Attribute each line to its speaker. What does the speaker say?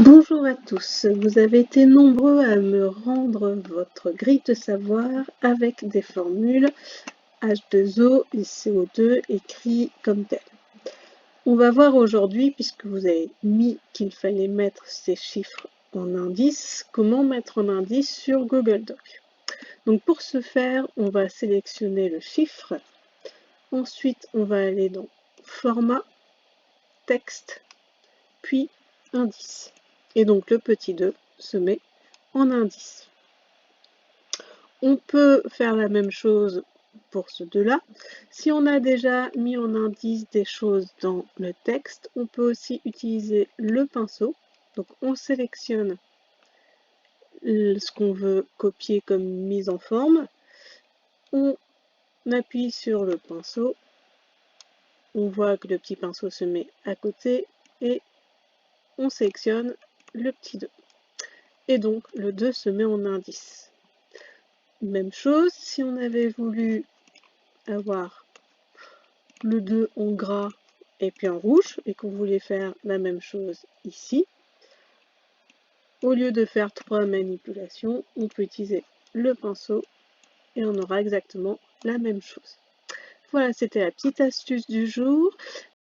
Speaker 1: Bonjour à tous, vous avez été nombreux à me rendre votre grille de savoir avec des formules H2O et CO2 écrits comme tel. On va voir aujourd'hui, puisque vous avez mis qu'il fallait mettre ces chiffres en indice, comment mettre en indice sur Google Doc. Donc pour ce faire, on va sélectionner le chiffre, ensuite on va aller dans Format, Texte, puis Indice. Et donc le petit 2 se met en indice. On peut faire la même chose pour ce 2-là. Si on a déjà mis en indice des choses dans le texte, on peut aussi utiliser le pinceau. Donc on sélectionne ce qu'on veut copier comme mise en forme. On appuie sur le pinceau. On voit que le petit pinceau se met à côté et on sélectionne le petit 2. Et donc le 2 se met en indice. Même chose, si on avait voulu avoir le 2 en gras et puis en rouge, et qu'on voulait faire la même chose ici, au lieu de faire 3 manipulations, on peut utiliser le pinceau et on aura exactement la même chose. Voilà, c'était la petite astuce du jour.